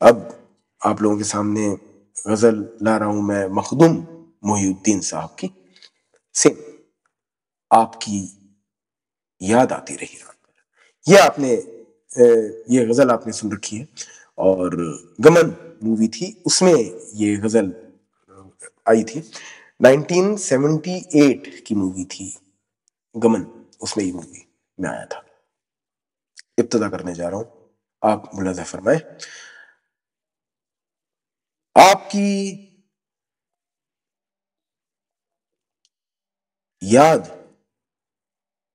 अब आप लोगों के सामने गजल ला रहा हूं मैं मखदूम मोहिउद्दीन साहब की। से आपकी याद आती रही रात भर। ये आपने ये गजल आपने सुन रखी है और गमन मूवी थी, उसमें ये गजल आई थी। 1978 की मूवी थी गमन, उसमें ये मूवी में आया था। इब्तिदा करने जा रहा हूं, आप मुलाजा फरमाए। आपकी याद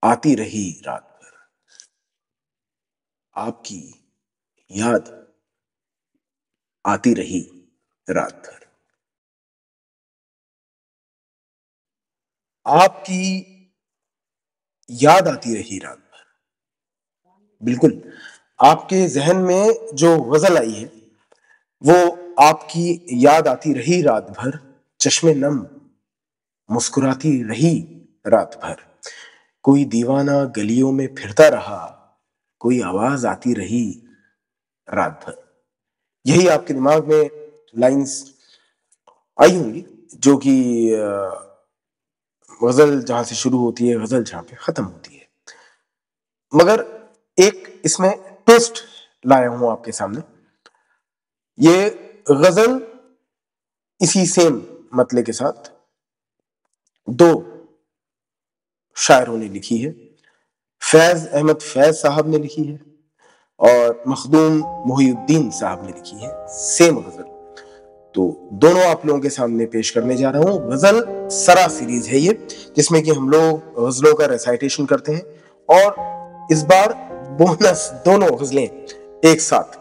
आती रही रात भर, आपकी याद आती रही रात भर, आपकी याद आती रही रात भर। बिल्कुल, आपके जहन में जो गजल आई है वो आपकी याद आती रही रात भर, चश्मे नम मुस्कुराती रही रात भर। कोई दीवाना गलियों में फिरता रहा, कोई आवाज आती रही रात भर। यही आपके दिमाग में लाइंस आई होंगी जो कि गजल जहां से शुरू होती है, गजल जहां पे खत्म होती है। मगर एक इसमें ट्विस्ट लाया हूं आपके सामने। ये गजल इसी सेम मतले के साथ दो शायरों ने लिखी है। फैज अहमद फैज साहब ने लिखी है और मखदूम मोहिउद्दीन साहब ने लिखी है सेम गजल। तो दोनों आप लोगों के सामने पेश करने जा रहा हूं। गजल सरा सीरीज है ये, जिसमें कि हम लोग गजलों का रेसाइटेशन करते हैं और इस बार बोनस दोनों गजलें एक साथ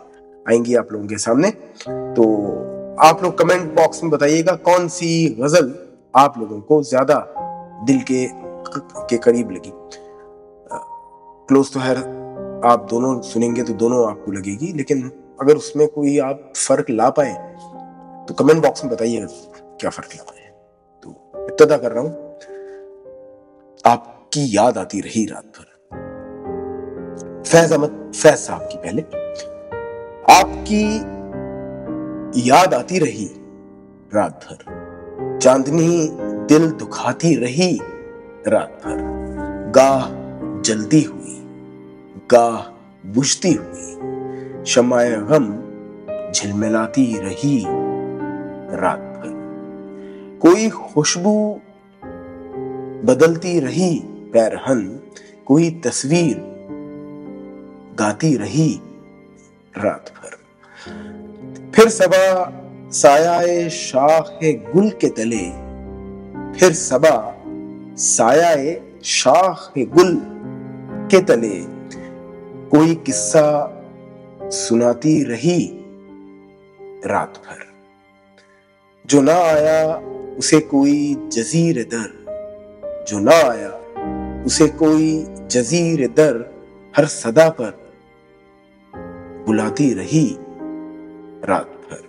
आएंगी आप लोगों के सामने। तो आप लोग कमेंट बॉक्स में बताइएगा कौन सी गजल आप लोगों को ज्यादा दिल के करीब लगी। क्लोज तो है, आप दोनों सुनेंगे तो दोनों आपको लगेगी, लेकिन अगर उसमें कोई आप फर्क ला पाए तो कमेंट बॉक्स में बताइएगा क्या फर्क ला पाए। तो इब्तिदा कर रहा हूं, आपकी याद आती रही रात भर। फैज अहमद फैज साहब की पहले। आपकी याद आती रही रात भर, चांदनी दिल दुखाती रही रात भर। गाह जलती हुई, गाह बुझती हुई, शमाए गम झिलमिलाती रही रात भर। कोई खुशबू बदलती रही पैरहन, कोई तस्वीर गाती रही रात भर। फिर सबा सायाए शाखे गुल के तले, फिर सबा सायाए शाखे गुल के तले, कोई किस्सा सुनाती रही रात भर। जो ना आया उसे कोई जजीर दर, जो ना आया उसे कोई जजीर दर, हर सदा पर बुलाती रही रात भर।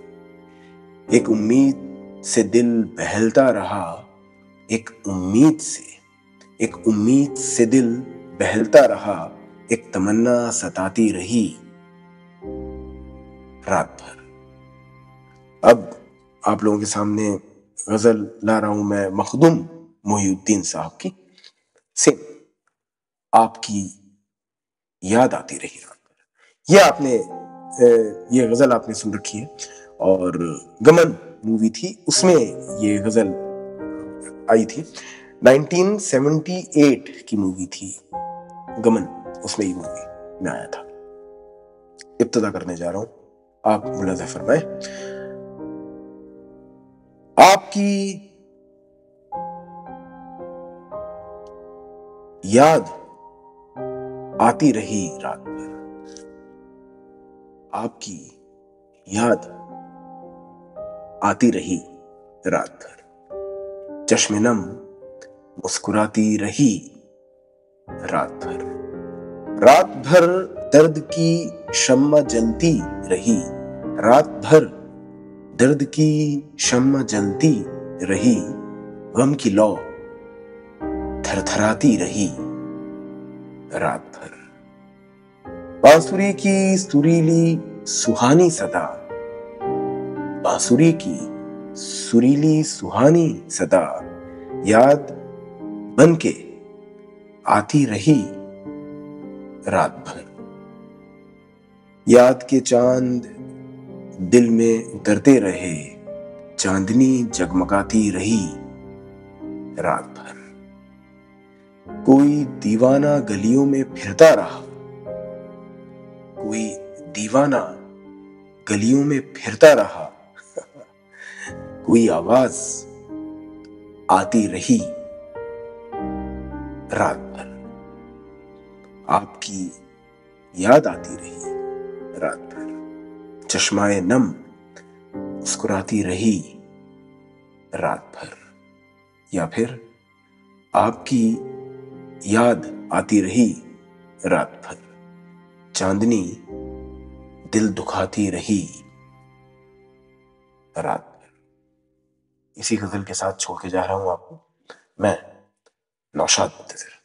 एक उम्मीद से दिल बहलता रहा, एक उम्मीद से दिल बहलता रहा, एक तमन्ना सताती रही रात भर। अब आप लोगों के सामने गजल ला रहा हूं मैं मखदूम मोहिउद्दीन साहब की। से आपकी याद आती रही रात भर। ये आपने ये गजल आपने सुन रखी है और गमन मूवी थी, उसमें ये गजल आई थी। 1978 की मूवी थी गमन, उसमें ये मूवी में आया था। इब्तिदा करने जा रहा हूं, आप मुलाजा फरमाए। आपकी याद आती रही रात भर, आपकी याद आती रही रात भर। चश्मे नम मुस्कुराती रही रात भर। रात भर दर्द की शम्मा जलती रही, रात भर दर्द की शम्मा जलती रही, गम की लौ थरथराती रही रात भर। बांसुरी की सुरीली सुहानी सदा, बांसुरी की सुरीली सुहानी सदा याद बन के आती रही रात भर। याद के चांद दिल में उतरते रहे, चांदनी जगमगाती रही रात भर। कोई दीवाना गलियों में फिरता रहा, कोई दीवाना गलियों में फिरता रहा, कोई आवाज आती रही रात भर। आपकी याद आती रही रात भर, चश्माए नम मुस्कुराती रही रात भर। या फिर आपकी याद आती रही रात भर, चांदनी दिल दुखाती रही रात भर। इसी गजल के साथ छोड़ के जा रहा हूं आपको मैं, नौशाद मुंतज़िर।